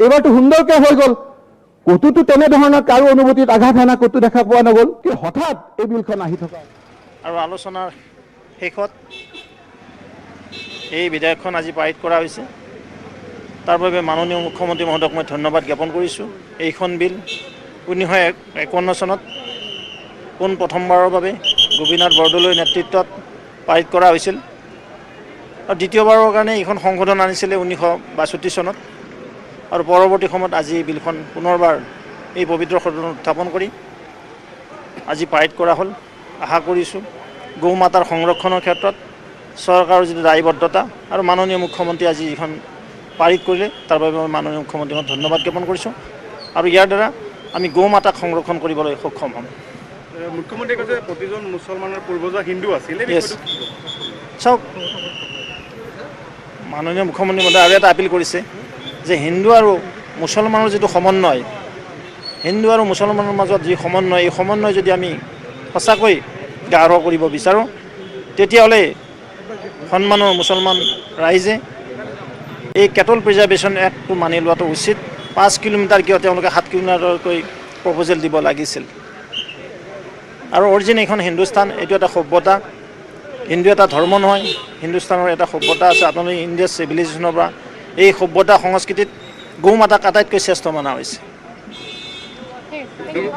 এইবাৰটো সুন্দৰকৈ হৈ গ'ল কতোতো তেনেধৰণৰ কাৰো অনুভূতিত আঘাত হানা কতো দেখা পোৱা নগ'ল কি হঠাৎ এই বিলখন আহি থকা আৰু আলোচনাৰ শেষত এই বিধেয়কখন আজি পাৰিত কৰা হৈছে তাৰ বাবে মাননীয় মুখ্যমন্ত্ৰী মহোদয়ক মই ধন্যবাদ জ্ঞাপন কৰিছোঁ এইখন বিল 1951 চনত পোন প্ৰথমবাৰৰ বাবে গোপীনাথ বৰদলৈৰ নেতৃত্বত পাৰিত কৰা হৈছিল আৰু দ্বিতীয়বাৰৰ কাৰণে এইখন সংশোধন আনিছিলে 1962 চনত আৰু পৰৱৰ্তী সময়ত আজি এই বিলখন পুনৰবাৰ এই পবিত্ৰ সদনত উত্থাপন কৰি আজি পাৰিত কৰা হ'ল আশা কৰিছোঁ গৌ মাতাৰ সংৰক্ষণৰ ক্ষেত্ৰত চৰকাৰৰ যিটো দায়বদ্ধতা আৰু মাননীয় মুখ্যমন্ত্ৰী আজি এইখন পাৰিত কৰিলে তাৰ বাবে মই মাননীয় মুখ্যমন্ত্ৰীক ধন্যবাদ জ্ঞাপন কৰিছোঁ আৰু ইয়াৰ দ্বাৰা আমি গৌ মাতাক সংৰক্ষণ কৰিবলৈ সক্ষম হ'ম মুখ্যমন্ত্ৰীয়ে কৈছে প্ৰতিজন মুছলমানৰ পূৰ্বজ হিন্দু আছিল চাওক মাননীয় মুখ্যমন্ত্ৰী মহোদয়ে আৰু এটা আপিল কৰিছে যে হিন্দু আৰু মুছলমানৰ যিটো সমন্বয় হিন্দু আৰু মুছলমানৰ মাজত যি সমন্বয় এই সমন্বয় যদি আমি সঁচাকৈ গাঢ় কৰিব বিচাৰোঁ তেতিয়াহ'লে সন্মানৰ মুছলমান ৰাইজে এই কেটল প্ৰিজাৰ্ভেশ্যন এক্টটো মানি লোৱাটো উচিত 5 কিলোমিটাৰ কিয় তেওঁলোকে 7 কিলোমিটাৰকৈ প্ৰপ'জেল দিব লাগিছিল আৰু অৰিজিন এইখন হিন্দুস্তান এইটো এটা সভ্যতা হিন্দু এটা ধৰ্ম নহয় হিন্দুস্তানৰ এটা সভ্যতা আছে আপোনালোকে ইণ্ডিয়াৰ চিভিলাইজেশ্যনৰ পৰা এই সভ্যতা সংস্কৃতিত গৌ মাতাক আটাইতকৈ শ্ৰেষ্ঠ মানা হৈছে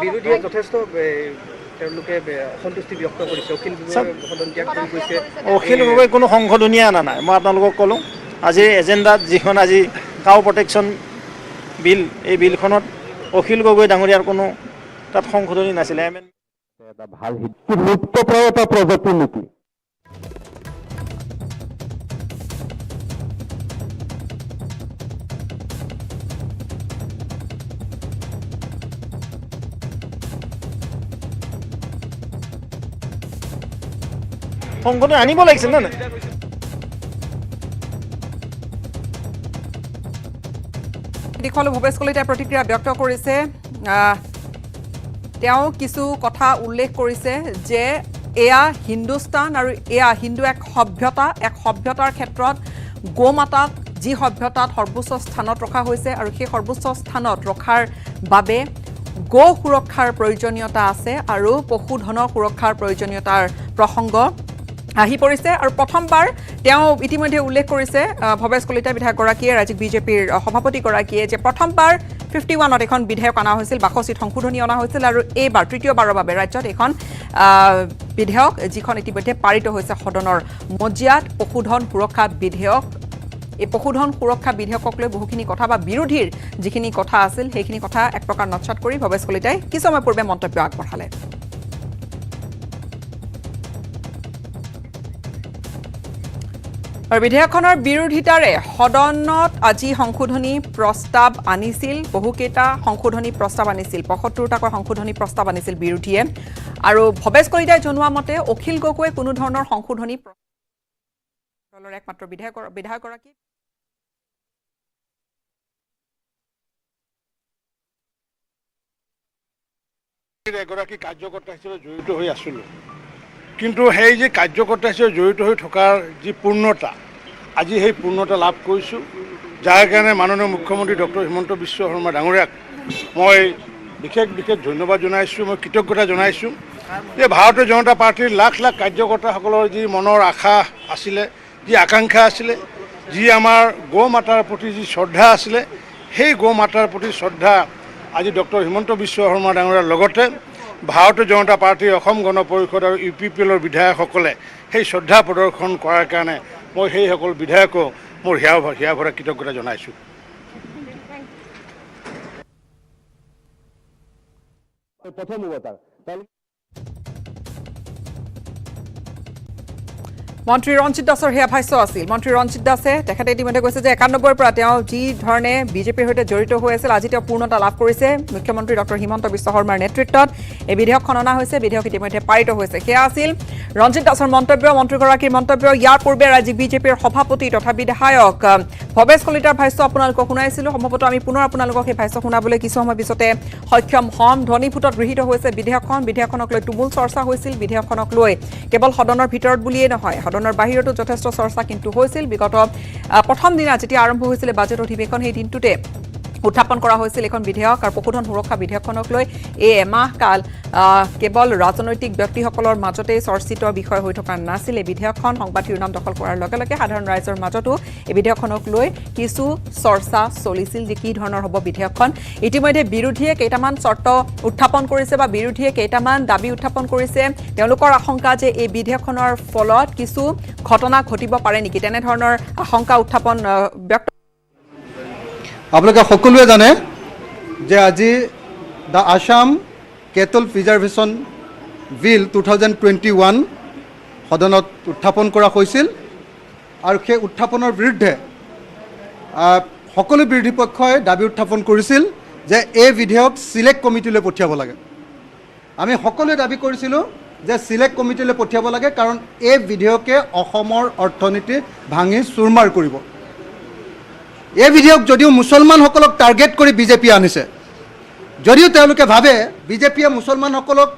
বিৰোধীয়ে যথেষ্ট তেওঁলোকে অসন্তুষ্টি ব্যক্ত কৰিছে অখিল গগৈ কোনো সংশোধনীয়ে অনা নাই মই আপোনালোকক ক'লোঁ আজিৰ এজেণ্ডাত যিখন আজি কাউ প্ৰটেকশ্যন বিল এই বিলখনত অখিল গগৈ ডাঙৰীয়াৰ কোনো তাত সংশোধনী নাছিলে এটা ভাল মুক্তপ্ৰায় এটা প্ৰজেক্টৰ নেকি সংশোধনী আনিব লাগিছিল নে নাই দীঘল ভৱেশ কলিতাই প্ৰতিক্ৰিয়া ব্যক্ত কৰিছে তেওঁ কিছু কথা উল্লেখ কৰিছে যে এয়া হিন্দুস্তান আৰু এয়া হিন্দু এক সভ্যতাৰ ক্ষেত্ৰত গৌ মাতাক যি সভ্যতাত সৰ্বোচ্চ স্থানত ৰখা হৈছে আৰু সেই সৰ্বোচ্চ স্থানত ৰখাৰ বাবে গৌ সুৰক্ষাৰ প্ৰয়োজনীয়তা আছে আৰু পশুধনৰ সুৰক্ষাৰ প্ৰয়োজনীয়তাৰ প্ৰসংগ আহি পৰিছে আৰু প্ৰথমবাৰ তেওঁ ইতিমধ্যে উল্লেখ কৰিছে ভৱেশ কলিতা বিধায়কগৰাকীয়ে ৰাজ্যিক বিজেপিৰ সভাপতিগৰাকীয়ে যে প্ৰথমবাৰ 51ত এখন বিধেয়ক অনা হৈছিল 62 সংশোধনী অনা হৈছিল আৰু এইবাৰ তৃতীয়বাৰৰ বাবে ৰাজ্যত এখন বিধেয়ক যিখন ইতিমধ্যে পাৰিত হৈছে সদনৰ মজিয়াত পশুধন সুৰক্ষা বিধেয়ক এই পশুধন সুৰক্ষা বিধেয়কক লৈ বহুখিনি কথা বা বিৰোধীৰ যিখিনি কথা আছিল সেইখিনি কথা এক প্ৰকাৰ নৎসাত কৰি ভৱেশ কলিতাই কিছু সময় পূৰ্বে মন্তব্য আগবঢ়ালে আৰু বিধেয়কখনৰ বিৰোধিতাৰে সদনত আজি সংশোধনী প্ৰস্তাৱ আনিছিল বহুকেইটা সংশোধনী প্ৰস্তাৱ আনিছিল ৭৫টাকৈ সংশোধনী প্ৰস্তাৱ আনিছিল বিৰোধীয়ে আৰু ভৱেশ কলিতাই জনোৱা মতে অখিল গগৈয়ে কোনো ধৰণৰ সংশোধনী দলৰ একমাত্ৰ বিধায়কগৰাকী এগৰাকী কাৰ্যকৰ্তা হিচাপে জড়িত হৈ আছিলোঁ কিন্তু সেই যে কাৰ্যকৰ্তা হিচাপে জড়িত হৈ থকাৰ যি পূৰ্ণতা আজি সেই পূৰ্ণতা লাভ কৰিছোঁ যাৰ কাৰণে মাননীয় মুখ্যমন্ত্ৰী ডক্টৰ হিমন্ত বিশ্ব শৰ্মা ডাঙৰীয়াক মই বিশেষ ধন্যবাদ জনাইছোঁ মই কৃতজ্ঞতা জনাইছোঁ যে ভাৰতীয় জনতা পাৰ্টীৰ লাখ লাখ কাৰ্যকৰ্তাসকলৰ যি মনৰ আশা আছিলে যি আকাংক্ষা আছিলে যি আমাৰ গৌ মাতাৰ প্ৰতি যি শ্ৰদ্ধা আছিলে সেই গৌ মাতাৰ প্ৰতি শ্ৰদ্ধা আজি ডক্টৰ হিমন্ত বিশ্ব শৰ্মা ডাঙৰীয়াৰ লগতে ভাৰতীয় জনতা পাৰ্টীৰ অসম গণ পৰিষদ আৰু UPPLৰ বিধায়কসকলে সেই শ্ৰদ্ধা প্ৰদৰ্শন কৰাৰ কাৰণে মই সেইসকল বিধায়কক মোৰ হিয়া ভৰা কৃতজ্ঞতা জনাইছোঁ প্ৰথম মন্ত্ৰী ৰঞ্জিত দাসৰ হেয়া ভাষ্য আছিল মন্ত্ৰী ৰঞ্জিত দাসে তেখেতে ইতিমধ্যে কৈছে যে 91ৰ পৰা তেওঁ যি ধৰণে বিজেপিৰ সৈতে জড়িত হৈ আছিল আজি তেওঁ পূৰ্ণতা লাভ কৰিছে মুখ্যমন্ত্ৰী ডক্টৰ হিমন্ত বিশ্ব শৰ্মাৰ নেতৃত্বত এই বিধেয়কখন অনা হৈছে বিধেয়ক ইতিমধ্যে পাৰিত হৈছে সেয়া আছিল ৰঞ্জিত দাসৰ মন্তব্য মন্ত্ৰীগৰাকীৰ মন্তব্য ইয়াৰ পূৰ্বে ৰাজ্যিক বিজেপিৰ সভাপতি তথা বিধায়ক ভৱেশ কলিতাৰ ভাষ্য আপোনালোকক শুনাইছিলোঁ সম্ভৱতঃ আমি পুনৰ আপোনালোকক সেই ভাষ্য শুনাবলৈ কিছু সময় পিছতে সক্ষম হ'ম ধ্বনিভূতত গৃহীত হৈছে বিধেয়কখনক লৈ তুমুল চৰ্চা হৈছিল বিধেয়কখনক লৈ কেৱল সদনৰ ভিতৰত বুলিয়েই নহয় সদনৰ বাহিৰতো যথেষ্ট চৰ্চা কিন্তু হৈছিল বিগত প্ৰথম দিনা যেতিয়া আৰম্ভ হৈছিল বাজেট অধিৱেশন সেই দিনটোতে উত্থাপন কৰা হৈছিল এখন বিধেয়ক আৰু পশুধন সুৰক্ষা বিধেয়কখনক লৈ এই এমাহ কাল কেৱল ৰাজনৈতিক ব্যক্তিসকলৰ মাজতেই চৰ্চিত বিষয় হৈ থকা নাছিল এই বিধেয়কখন সংবাদ শিৰোনাম দখল কৰাৰ লগে লগে সাধাৰণ ৰাইজৰ মাজতো এই বিধেয়কখনক লৈ কিছু চৰ্চা চলিছিল যে কি ধৰণৰ হ'ব বিধেয়কখন ইতিমধ্যে বিৰোধীয়ে কেইটামান চৰ্ত উত্থাপন কৰিছে বা বিৰোধীয়ে কেইটামান দাবী উত্থাপন কৰিছে তেওঁলোকৰ আশংকা যে এই বিধেয়কখনৰ ফলত কিছু ঘটনা ঘটিব পাৰে নেকি তেনেধৰণৰ আশংকা উত্থাপন ব্যক্ত আপোনালোকে সকলোৱে জানে যে আজি দ্য আসাম কেটল প্ৰিজাৰ্ভেশ্যন বিল 2021 সদনত উত্থাপন কৰা হৈছিল আৰু সেই উত্থাপনৰ বিৰুদ্ধে সকলো বিৰোধী পক্ষই দাবী উত্থাপন কৰিছিল যে এই বিধেয়ক চিলেক্ট কমিটিলৈ পঠিয়াব লাগে আমি সকলোৱে দাবী কৰিছিলোঁ যে চিলেক্ট কমিটিলৈ পঠিয়াব লাগে কাৰণ এই বিধেয়কে অসমৰ অৰ্থনীতি ভাঙি চুৰমাৰ কৰিব এই বিধেয়ক যদিও মুছলমানসকলক টাৰ্গেট কৰি বিজেপিয়ে আনিছে যদিও তেওঁলোকে ভাবে বিজেপিয়ে মুছলমানসকলক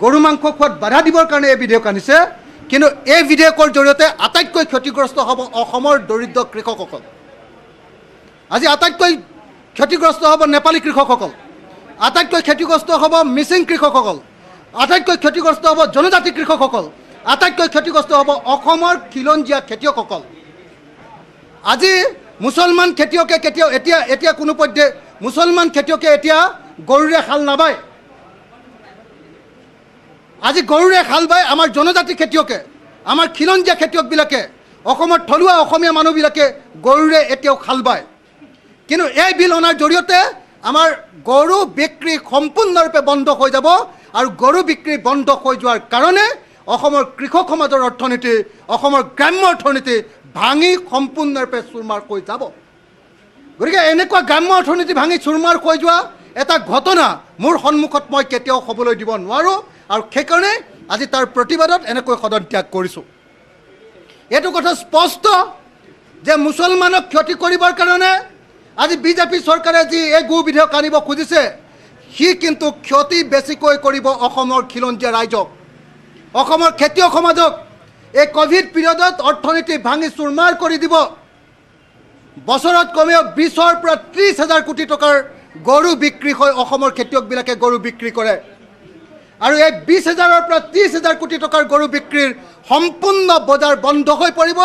গৰু মাংস খোৱাত বাধা দিবৰ কাৰণে এই বিধেয়ক আনিছে কিন্তু এই বিধেয়কৰ জৰিয়তে আটাইতকৈ ক্ষতিগ্ৰস্ত হ'ব অসমৰ দৰিদ্ৰ কৃষকসকল আজি আটাইতকৈ ক্ষতিগ্ৰস্ত হ'ব নেপালী কৃষকসকল আটাইতকৈ ক্ষতিগ্ৰস্ত হ'ব মিচিং কৃষকসকল আটাইতকৈ ক্ষতিগ্ৰস্ত হ'ব জনজাতি কৃষকসকল আটাইতকৈ ক্ষতিগ্ৰস্ত হ'ব অসমৰ খিলঞ্জীয়া খেতিয়কসকল আজি মুছলমান খেতিয়কে কেতিয়াও এতিয়া কোনো পধ্যে মুছলমান খেতিয়কে এতিয়া গৰুৰে হাল নাবায় আজি গৰুৰে হাল বায় আমাৰ জনজাতি খেতিয়কে আমাৰ খিলঞ্জীয়া খেতিয়কবিলাকে অসমৰ থলুৱা অসমীয়া মানুহবিলাকে গৰুৰে এতিয়াও হাল বায় কিন্তু এই বিল অনাৰ জৰিয়তে আমাৰ গৰু বিক্ৰী সম্পূৰ্ণৰূপে বন্ধ হৈ যাব আৰু গৰু বিক্ৰী বন্ধ হৈ যোৱাৰ কাৰণে অসমৰ কৃষক সমাজৰ অৰ্থনীতি অসমৰ গ্ৰাম্য অৰ্থনীতি ভাঙি সম্পূৰ্ণৰূপে চুৰমাৰ হৈ যাব গতিকে এনেকুৱা গ্ৰাম্য অৰ্থনীতি ভাঙি চুৰমাৰ হৈ যোৱা এটা ঘটনা মোৰ সন্মুখত মই কেতিয়াও হ'বলৈ দিব নোৱাৰোঁ আৰু সেইকাৰণে আজি তাৰ প্ৰতিবাদত এনেকৈ সদন ত্যাগ কৰিছোঁ এইটো কথা স্পষ্ট যে মুছলমানক ক্ষতি কৰিবৰ কাৰণে আজি বিজেপি চৰকাৰে যি এই গো বিধেয়ক আনিব খুজিছে সি কিন্তু ক্ষতি বেছিকৈ কৰিব অসমৰ খিলঞ্জীয়া ৰাইজক অসমৰ খেতিয়ক সমাজক এই কোভিড পিৰিয়ডত অৰ্থনীতি ভাঙি চুৰমাৰ কৰি দিব বছৰত কমেও 20ৰ পৰা 30,000 কোটি টকাৰ গৰু বিক্ৰী হৈ অসমৰ খেতিয়কবিলাকে গৰু বিক্ৰী কৰে আৰু এই 20,000ৰ পৰা 30,000 কোটি টকাৰ গৰু বিক্ৰীৰ সম্পূৰ্ণ বজাৰ বন্ধ হৈ পৰিব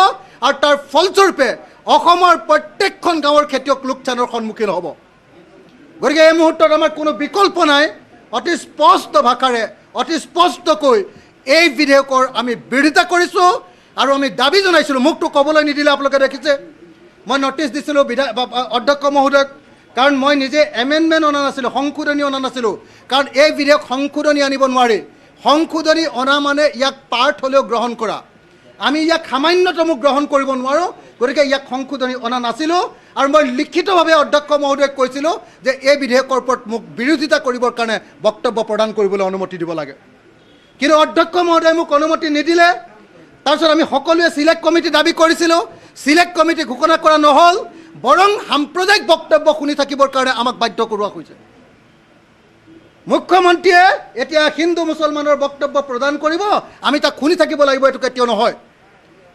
আৰু তাৰ ফলস্বৰূপে অসমৰ প্ৰত্যেকখন গাঁৱৰ খেতিয়ক লোকচানৰ সন্মুখীন হ'ব গতিকে এই মুহূৰ্তত আমাৰ কোনো বিকল্প নাই অতি স্পষ্ট ভাষাৰে অতি স্পষ্টকৈ এই বিধেয়কৰ আমি বিৰোধিতা কৰিছোঁ আৰু আমি দাবী জনাইছিলোঁ মোকতো ক'বলৈ নিদিলে আপোনালোকে দেখিছে মই নটিচ দিছিলোঁ অধ্যক্ষ মহোদয়ক কাৰণ মই নিজে এমেণ্ডমেণ্ট অনা নাছিলোঁ সংশোধনী অনা নাছিলোঁ কাৰণ এই বিধেয়ক সংশোধনী আনিব নোৱাৰি সংশোধনী অনা মানে ইয়াক পাৰ্ট হ'লেও গ্ৰহণ কৰা আমি ইয়াক সামান্যতমো গ্ৰহণ কৰিব নোৱাৰোঁ গতিকে ইয়াক সংশোধনী অনা নাছিলোঁ আৰু মই লিখিতভাৱে অধ্যক্ষ মহোদয়ক কৈছিলোঁ যে এই বিধেয়কৰ ওপৰত মোক বিৰোধিতা কৰিবৰ কাৰণে বক্তব্য প্ৰদান কৰিবলৈ অনুমতি দিব লাগে কিন্তু অধ্যক্ষ মহোদয়ে মোক অনুমতি নিদিলে তাৰপিছত আমি সকলোৱে চিলেক্ট কমিটি দাবী কৰিছিলোঁ চিলেক্ট কমিটি ঘোষণা কৰা নহ'ল বৰং সাম্প্ৰদায়িক বক্তব্য শুনি থাকিবৰ কাৰণে আমাক বাধ্য কৰোৱা হৈছে মুখ্যমন্ত্ৰীয়ে এতিয়া হিন্দু মুছলমানৰ বক্তব্য প্ৰদান কৰিব আমি তাক শুনি থাকিব লাগিব এইটো কেতিয়াও নহয়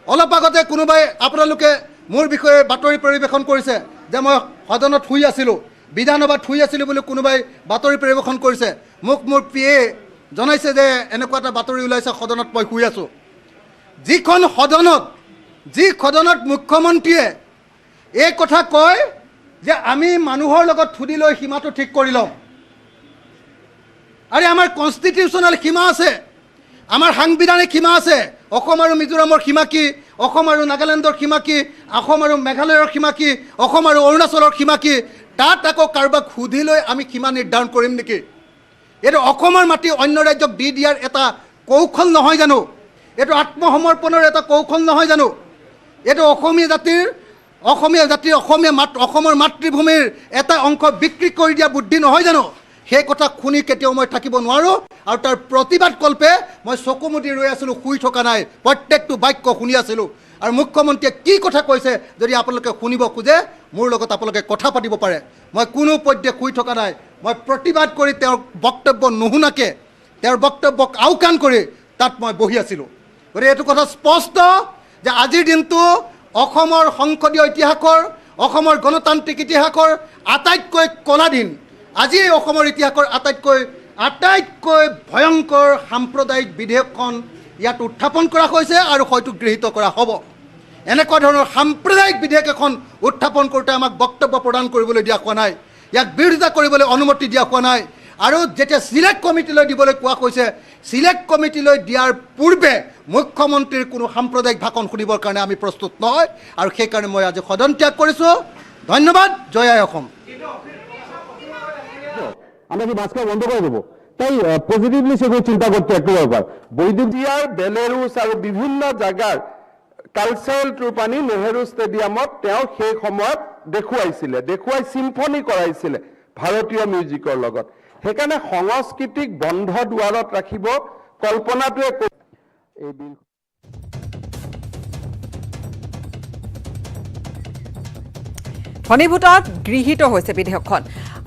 অলপ আগতে কোনোবাই আপোনালোকে মোৰ বিষয়ে বাতৰি পৰিৱেশন কৰিছে যে মই সদনত শুই আছিলোঁ বিধানসভাত শুই আছিলোঁ বুলি কোনোবাই বাতৰি পৰিৱেশন কৰিছে মোক মোৰ পিএ জনাইছে যে এনেকুৱা এটা বাতৰি ওলাইছে সদনত মই শুই আছোঁ যি সদনত মুখ্যমন্ত্ৰীয়ে এই কথা কয় যে আমি মানুহৰ লগত সুধি লৈ সীমাটো ঠিক কৰি ল'ম আৰে আমাৰ কনষ্টিটিউশ্যনেল সীমা আছে আমাৰ সাংবিধানিক সীমা আছে অসম আৰু মিজোৰামৰ সীমা কি অসম আৰু নাগালেণ্ডৰ সীমা কি অসম আৰু মেঘালয়ৰ সীমা কি অসম আৰু অৰুণাচলৰ সীমা কি তাত আকৌ কাৰোবাক সুধি লৈ আমি সীমা নিৰ্ধাৰণ কৰিম নেকি এইটো অসমৰ মাটি অন্য ৰাজ্যক দি দিয়াৰ এটা কৌশল নহয় জানো এইটো আত্মসমৰ্পণৰ এটা কৌশল নহয় জানো এইটো অসমৰ মাতৃভূমিৰ এটা অংশ বিক্ৰী কৰি দিয়া বুদ্ধি নহয় জানো সেই কথা শুনি কেতিয়াও মই থাকিব নোৱাৰোঁ আৰু তাৰ প্ৰতিবাদ কল্পে মই চকু মুদি ৰৈ আছিলোঁ শুই থকা নাই প্ৰত্যেকটো বাক্য শুনি আছিলোঁ আৰু মুখ্যমন্ত্ৰীয়ে কি কথা কৈছে যদি আপোনালোকে শুনিব খোজে মোৰ লগত আপোনালোকে কথা পাতিব পাৰে মই কোনো পধ্যে শুই থকা নাই মই প্ৰতিবাদ কৰি তেওঁৰ বক্তব্য নুশুনাকৈ তেওঁৰ বক্তব্যক আওকাণ কৰি তাত মই বহি আছিলোঁ গতিকে এইটো কথা স্পষ্ট যে আজিৰ দিনটো অসমৰ সংসদীয় ইতিহাসৰ অসমৰ গণতান্ত্ৰিক ইতিহাসৰ আটাইতকৈ কলা দিন আজি এই অসমৰ ইতিহাসৰ আটাইতকৈ ভয়ংকৰ সাম্প্ৰদায়িক বিধেয়কখন ইয়াত উত্থাপন কৰা হৈছে আৰু হয়তো গৃহীত কৰা হ'ব এনেকুৱা ধৰণৰ সাম্প্ৰদায়িক বিধেয়ক এখন উত্থাপন কৰোঁতে আমাক বক্তব্য প্ৰদান কৰিবলৈ দিয়া হোৱা নাই ইয়াক বিৰোধিতা কৰিবলৈ অনুমতি দিয়া হোৱা নাই আৰু যেতিয়া সিলেক্ট কমিটিলৈ দিবলৈ কোৱা হৈছে সিলেক্ট কমিটিলৈ দিয়াৰ পূৰ্বে মুখ্যমন্ত্ৰীৰ কোনো সাম্প্ৰদায়িক ভাষণ শুনিবৰ কাৰণে আমি প্ৰস্তুত নহয় আৰু সেইকাৰণে মই আজি সদন ত্যাগ কৰিছোঁ ধন্যবাদ জয় আই অসম আমৰা কি মাঝখানে বন্ধ কৰে দেবো তাই পজিটিভলি সেগুলো চিন্তা কৰতে একটু ব্যাপাৰ বৈদ্যুতিয়াৰ বেলেৰুছ আৰু বিভিন্ন জায়গাৰ কালচাৰেল ট্ৰুপ আনি নেহেৰু ষ্টেডিয়ামত তেওঁ সেই সময়ত দেখুৱাই চিম্ফনি কৰাইছিলে ভাৰতীয় মিউজিকৰ লগত সেইকাৰণে সংস্কৃতিক বন্ধ দুৱাৰত ৰাখিব কল্পনাটোৱে এই বিল ঘনীভূতত গৃহীত হৈছে বিধেয়কখন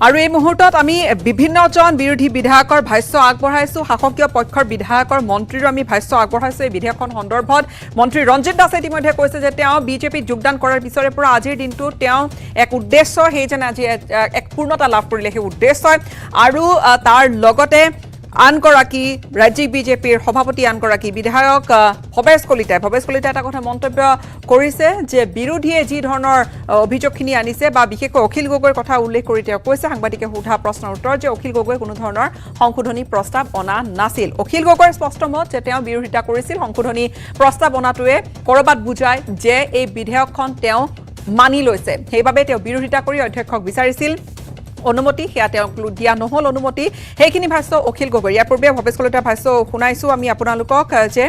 আৰু এই মুহূৰ্তত আমি বিভিন্নজন বিৰোধী বিধায়কৰ ভাষ্য আগবঢ়াইছোঁ শাসকীয় পক্ষৰ বিধায়কৰ মন্ত্ৰীৰো আমি ভাষ্য আগবঢ়াইছোঁ এই বিধেয়কখন সন্দৰ্ভত মন্ত্ৰী ৰঞ্জিত দাসে ইতিমধ্যে কৈছে যে তেওঁ বিজেপিত যোগদান কৰাৰ পিছৰে পৰা আজিৰ দিনটো তেওঁ এক উদ্দেশ্য সেই যেন আজি এক পূৰ্ণতা লাভ কৰিলে সেই উদ্দেশ্যই আৰু তাৰ লগতে আনগৰাকী ৰাজ্যিক বিজেপিৰ সভাপতি আনগৰাকী বিধায়ক ভৱেশ কলিতাই এটা কথা মন্তব্য কৰিছে যে বিৰোধীয়ে যি ধৰণৰ অভিযোগখিনি আনিছে বা বিশেষকৈ অখিল গগৈৰ কথা উল্লেখ কৰি তেওঁ কৈছে সাংবাদিকে সোধা প্ৰশ্নৰ উত্তৰত যে অখিল গগৈয়ে কোনো ধৰণৰ সংশোধনী প্ৰস্তাৱ অনা নাছিল অখিল গগৈৰ স্পষ্ট মত যে তেওঁ বিৰোধিতা কৰিছিল সংশোধনী প্ৰস্তাৱ অনাটোৱে ক'ৰবাত বুজায় যে এই বিধেয়কখন তেওঁ মানি লৈছে সেইবাবে তেওঁ বিৰোধিতা কৰি অধ্যক্ষক বিচাৰিছিল অনুমতি সেয়া তেওঁক দিয়া নহল অনুমতি সেইখিনি ভাষ্য অখিল গগৈ ইয়াৰ পূৰ্বে ভৱেশ কলিতাৰ ভাষ্য শুনাইছোঁ আমি আপোনালোকক যে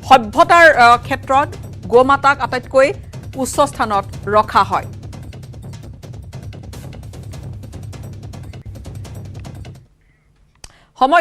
সভ্যতাৰ ক্ষেত্ৰত গোমাতাক আটাইতকৈ উচ্চ স্থানত ৰখা হয় সময়